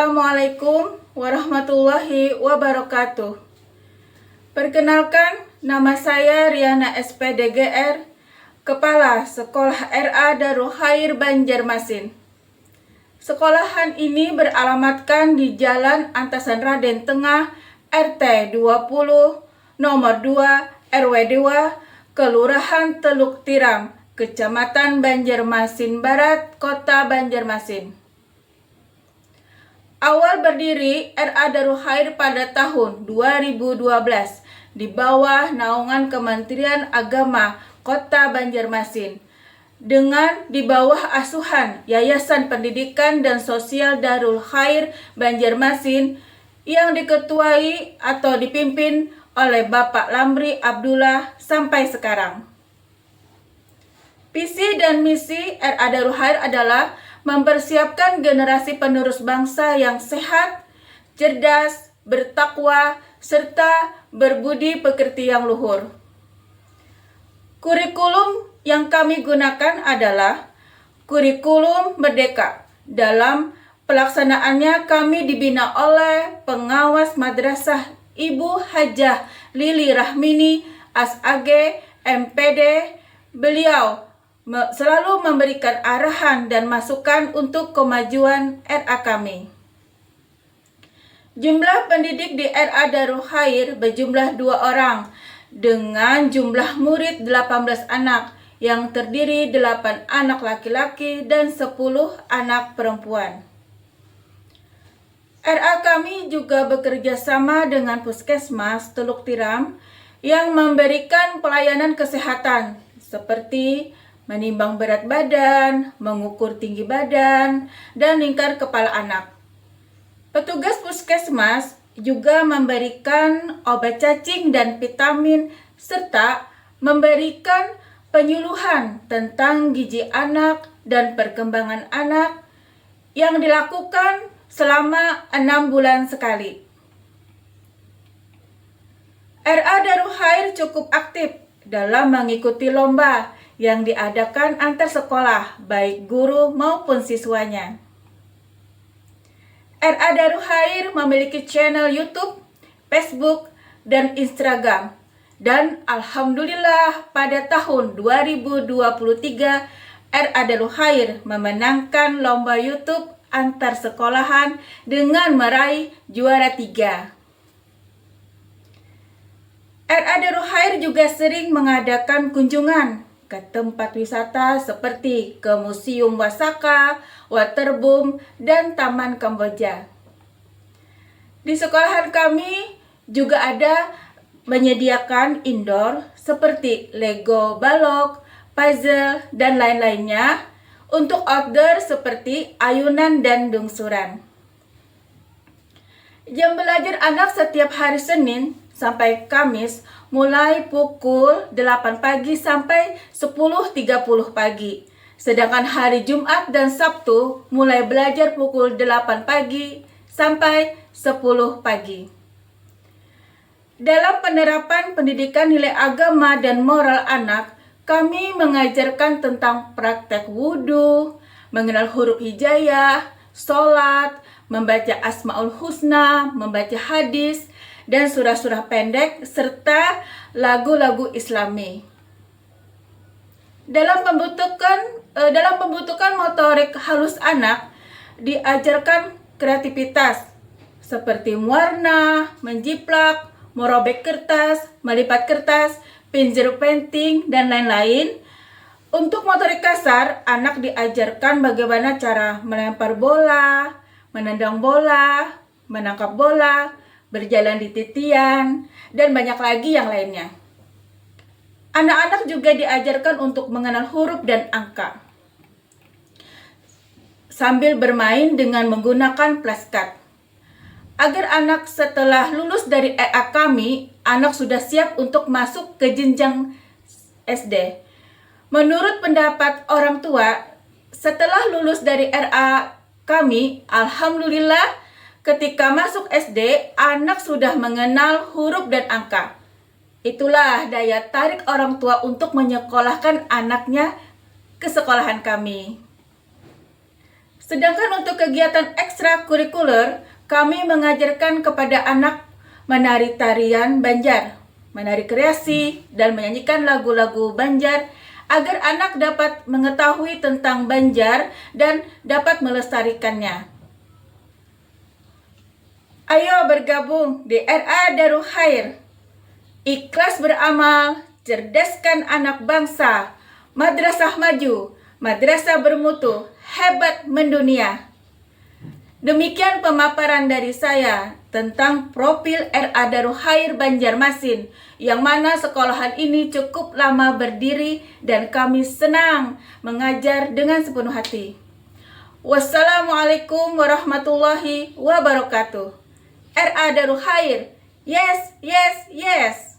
Assalamualaikum warahmatullahi wabarakatuh. Perkenalkan, nama saya Riana SPDGR, Kepala Sekolah RA Darul Khair Banjarmasin. Sekolahan ini beralamatkan di Jalan Antasan Raden Tengah, RT 20, nomor 2, RW 2, Kelurahan Teluk Tiram, Kecamatan Banjarmasin Barat, Kota Banjarmasin. Awal berdiri RA Darul Khair pada tahun 2012 di bawah naungan Kementerian Agama Kota Banjarmasin dengan di bawah asuhan Yayasan Pendidikan dan Sosial Darul Khair Banjarmasin yang diketuai atau dipimpin oleh Bapak Lamri Abdullah sampai sekarang. Visi dan misi RA Darul Khair adalah mempersiapkan generasi penerus bangsa yang sehat, cerdas, bertakwa, serta berbudi pekerti yang luhur. Kurikulum yang kami gunakan adalah kurikulum Merdeka. Dalam pelaksanaannya kami dibina oleh pengawas madrasah Ibu Hajah Lili Rahmini, ASAG, MPD. Beliau selalu memberikan arahan dan masukan untuk kemajuan RA kami. Jumlah pendidik di RA Darul Khair berjumlah 2 orang dengan jumlah murid 18 anak yang terdiri 8 anak laki-laki dan 10 anak perempuan. RA kami juga bekerja sama dengan Puskesmas Teluk Tiram yang memberikan pelayanan kesehatan seperti menimbang berat badan, mengukur tinggi badan, dan lingkar kepala anak. Petugas puskesmas juga memberikan obat cacing dan vitamin, serta memberikan penyuluhan tentang gizi anak dan perkembangan anak yang dilakukan selama 6 bulan sekali. RA Darul Khair cukup aktif dalam mengikuti lomba yang diadakan antar sekolah, baik guru maupun siswanya. RA Darul Khair memiliki channel YouTube, Facebook, dan Instagram. Dan alhamdulillah pada tahun 2023 RA Darul Khair memenangkan lomba YouTube antar sekolahan dengan meraih juara 3. RA Darul Khair juga sering mengadakan kunjungan ke tempat wisata seperti ke Museum Wasaka, Waterboom, dan Taman Kamboja. Di sekolahan kami juga ada menyediakan indoor seperti Lego balok, puzzle, dan lain-lainnya. Untuk outdoor seperti ayunan dan dungsuran. Jam belajar anak setiap hari Senin sampai Kamis mulai pukul 8 pagi sampai 10.30 pagi. Sedangkan hari Jumat dan Sabtu mulai belajar pukul 8 pagi sampai 10 pagi. Dalam penerapan pendidikan nilai agama dan moral anak, kami mengajarkan tentang praktek wudhu, mengenal huruf hijaiyah, sholat, membaca Asmaul Husna, membaca hadis, dan surah-surah pendek, serta lagu-lagu Islami. Dalam pembentukan motorik halus anak, diajarkan kreativitas seperti mewarna, menjiplak, merobek kertas, melipat kertas, pinjer painting, dan lain-lain. Untuk motorik kasar, anak diajarkan bagaimana cara melempar bola, menendang bola, menangkap bola, berjalan di titian, dan banyak lagi yang lainnya. Anak-anak juga diajarkan untuk mengenal huruf dan angka sambil bermain dengan menggunakan flashcard. Agar anak setelah lulus dari RA kami, anak sudah siap untuk masuk ke jenjang SD. Menurut pendapat orang tua, setelah lulus dari RA kami, alhamdulillah ketika masuk SD, anak sudah mengenal huruf dan angka. Itulah daya tarik orang tua untuk menyekolahkan anaknya ke sekolahan kami. Sedangkan untuk kegiatan ekstrakurikuler, kami mengajarkan kepada anak menari tarian Banjar, menari kreasi, dan menyanyikan lagu-lagu Banjar agar anak dapat mengetahui tentang Banjar dan dapat melestarikannya. Ayo bergabung di RA Darul Khair. Ikhlas beramal, cerdaskan anak bangsa, madrasah maju, madrasah bermutu, hebat mendunia. Demikian pemaparan dari saya tentang profil RA Darul Khair Banjarmasin, yang mana sekolahan ini cukup lama berdiri dan kami senang mengajar dengan sepenuh hati. Wassalamualaikum warahmatullahi wabarakatuh. RA Darul Khair, yes, yes, yes.